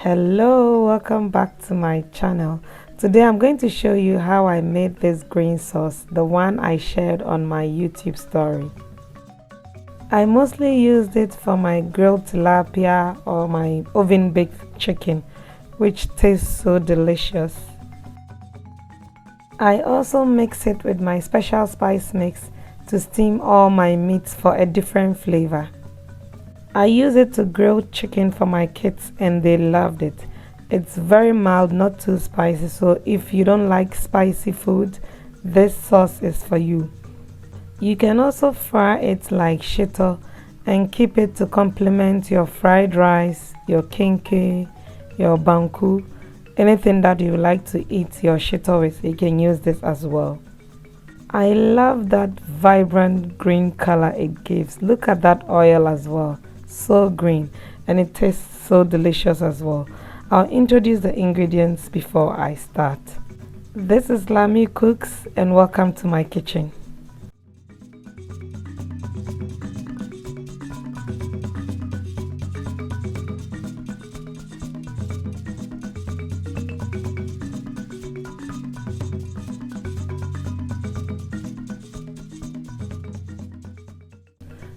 Hello, welcome back to my channel. Today I'm going to show you how I made this green sauce, the one I shared on my YouTube story. I mostly used it for my grilled tilapia or my oven baked chicken, which tastes so delicious. I also mix it with my special spice mix to steam all my meats for a different flavor. I use it to grill chicken for my kids and they loved it. It's very mild, not too spicy, so if you don't like spicy food, this sauce is for you. You can also fry it like shito and keep it to complement your fried rice, your kinky, your banku, anything that you like to eat your shito with, you can use this as well. I love that vibrant green color it gives. Look at that oil as well. So green, and it tastes so delicious as well. I'll introduce the ingredients before I start. This is Lami Cooks and welcome to my kitchen.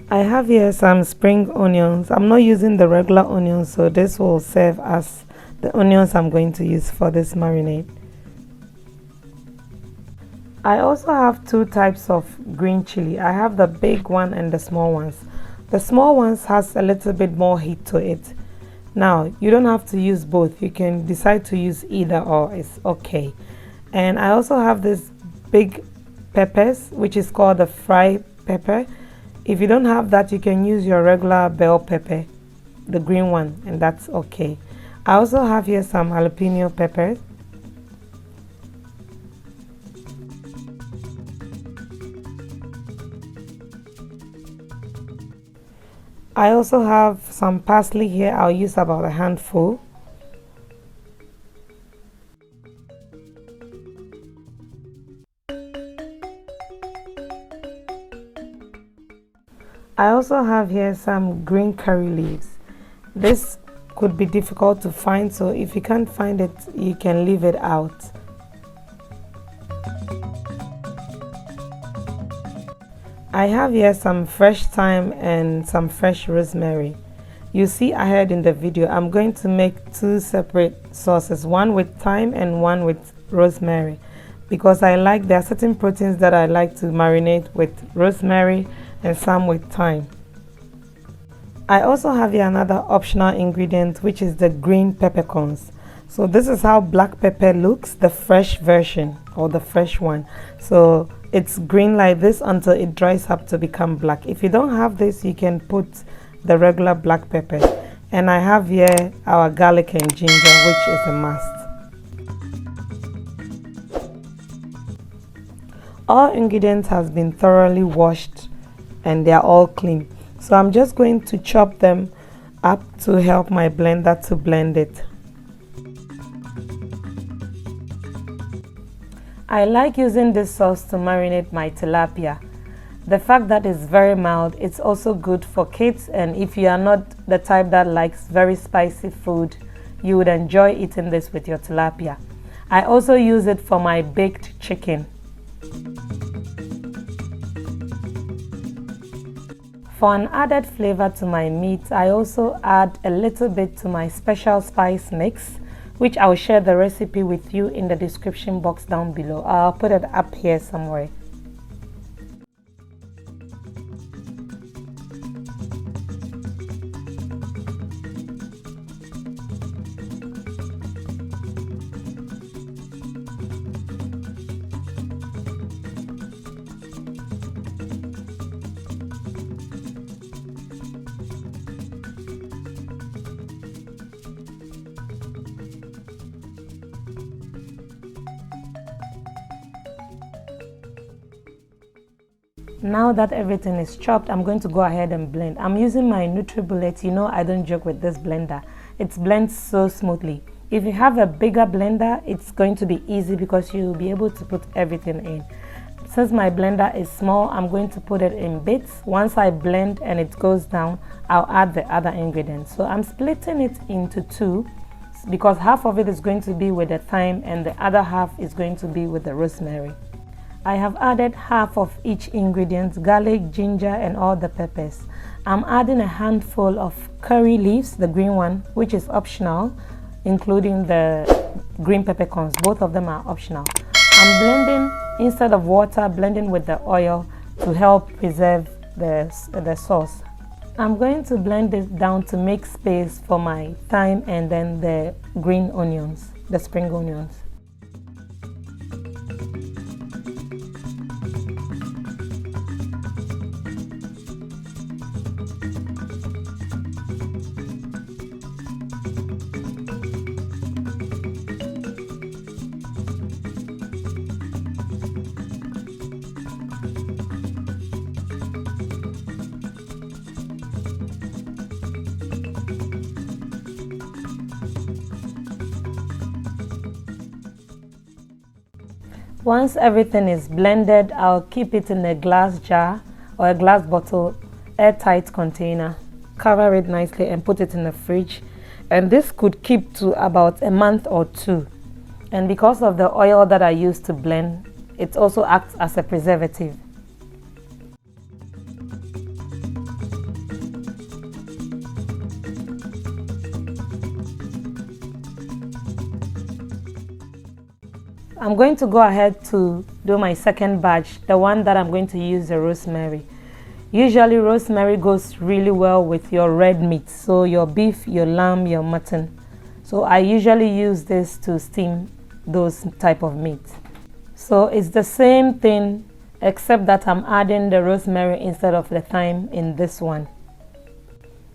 I have here some spring onions. I'm not using the regular onions, so this will serve as the onions I'm going to use for this marinade. I also have two types of green chili. I have the big one and the small ones. The small ones has a little bit more heat to it. Now, you don't have to use both. You can decide to use either or, it's okay. And I also have this big peppers, which is called the fried pepper. If you don't have that, you can use your regular bell pepper, the green one, and that's okay. I also have here some jalapeno peppers. I also have some parsley here. I'll use about a handful. I also have here some green curry leaves. This could be difficult to find, so if you can't find it, you can leave it out. I have here some fresh thyme and some fresh rosemary. You see ahead in the video, I'm going to make two separate sauces, one with thyme and one with rosemary, because there are certain proteins that I like to marinate with rosemary and some with thyme. I also have here another optional ingredient, which is the green peppercorns. So this is how black pepper looks, the fresh version or the fresh one. So it's green like this until it dries up to become black. If you don't have this, you can put the regular black pepper. And I have here our garlic and ginger, which is a must. All ingredients has been thoroughly washed and they are all clean. So I'm just going to chop them up to help my blender to blend it. I like using this sauce to marinate my tilapia. The fact that it's very mild, it's also good for kids, and if you are not the type that likes very spicy food, you would enjoy eating this with your tilapia. I also use it for my baked chicken. For an added flavor to my meat, I also add a little bit to my special spice mix, which I'll share the recipe with you in the description box down below. I'll put it up here somewhere. Now that everything is chopped, I'm going to go ahead and blend. I'm using my NutriBullet. You know I don't joke with this blender. It blends so smoothly. If you have a bigger blender, it's going to be easy because you'll be able to put everything in. Since my blender is small, I'm going to put it in bits. Once I blend and it goes down, I'll add the other ingredients. So I'm splitting it into two because half of it is going to be with the thyme and the other half is going to be with the rosemary. I have added half of each ingredient, garlic, ginger and all the peppers. I'm adding a handful of curry leaves, the green one, which is optional, including the green peppercorns. Both of them are optional. I'm blending, instead of water, blending with the oil to help preserve the sauce. I'm going to blend it down to make space for my thyme and then the green onions, the spring onions. Once everything is blended, I'll keep it in a glass jar or a glass bottle, airtight container, cover it nicely and put it in the fridge. And this could keep to about a month or two. And because of the oil that I use to blend, it also acts as a preservative. I'm going to go ahead to do my second batch, the one that I'm going to use the rosemary. Usually rosemary goes really well with your red meat, so your beef, your lamb, your mutton. So I usually use this to steam those type of meat. So it's the same thing except that I'm adding the rosemary instead of the thyme in this one.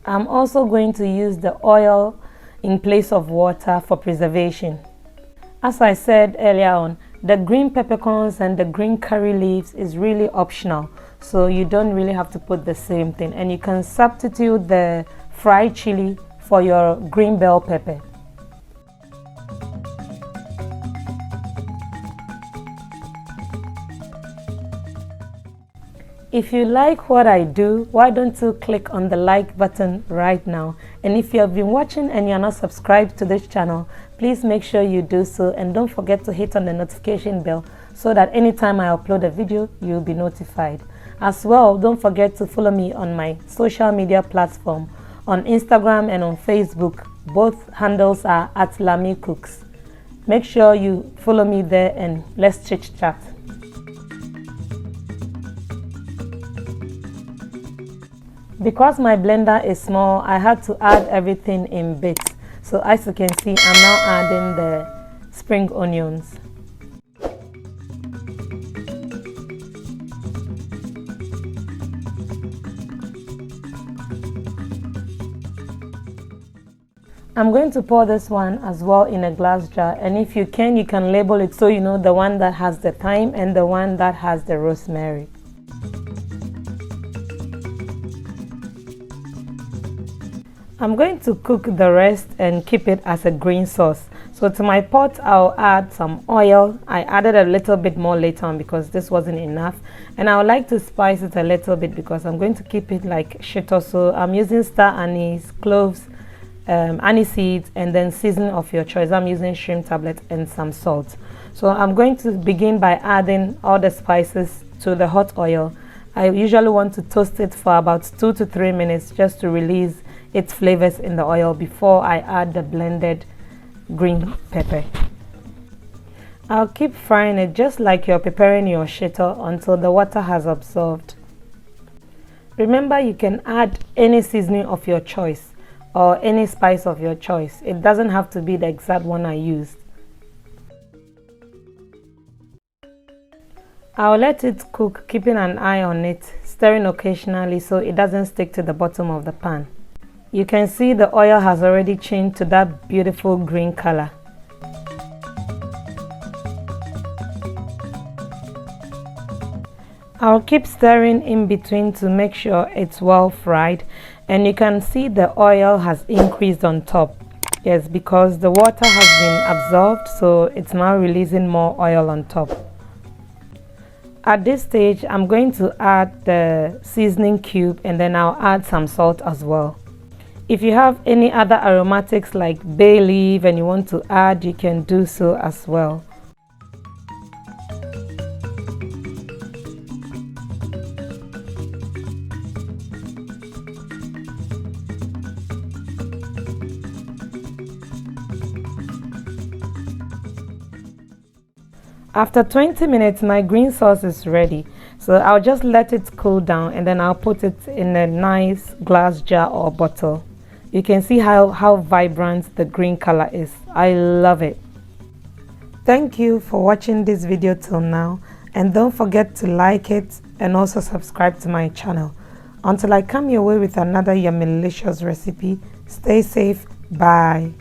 I'm also going to use the oil in place of water for preservation. As I said earlier on, the green peppercorns and the green curry leaves is really optional, so you don't really have to put the same thing, and you can substitute the fried chili for your green bell pepper. If you like what I do, why don't you click on the like button right now? And if you have been watching and you're not subscribed to this channel, please make sure you do so, and don't forget to hit on the notification bell so that anytime I upload a video, you'll be notified. As well, don't forget to follow me on my social media platform on Instagram and on Facebook. Both handles are @LamiCooks. Make sure you follow me there and let's chit chat. Because my blender is small, I had to add everything in bits. So as you can see, I'm now adding the spring onions. I'm going to pour this one as well in a glass jar, and if you can label it so you know the one that has the thyme and the one that has the rosemary. I'm going to cook the rest and keep it as a green sauce. So to my pot, I'll add some oil. I added a little bit more later on because this wasn't enough. And I would like to spice it a little bit because I'm going to keep it like shito. So I'm using star anise, cloves, anise seeds, and then seasoning of your choice. I'm using shrimp tablet and some salt. So I'm going to begin by adding all the spices to the hot oil. I usually want to toast it for about 2 to 3 minutes just to release its flavors in the oil before I add the blended green pepper. I'll keep frying it just like you're preparing your shito until the water has absorbed. Remember, you can add any seasoning of your choice or any spice of your choice. It doesn't have to be the exact one I used. I'll let it cook, keeping an eye on it, stirring occasionally so it doesn't stick to the bottom of the pan. You can see the oil has already changed to that beautiful green color. I'll keep stirring in between to make sure it's well fried, and you can see the oil has increased on top. Yes, because the water has been absorbed, so it's now releasing more oil on top. At this stage, I'm going to add the seasoning cube and then I'll add some salt as well. If you have any other aromatics like bay leaf and you want to add, you can do so as well. After 20 minutes, my green sauce is ready. So I'll just let it cool down and then I'll put it in a nice glass jar or bottle. You can see how vibrant the green color is. I love it. Thank you for watching this video till now, and don't forget to like it and also subscribe to my channel. Until I come your way with another yummy delicious recipe, stay safe. Bye.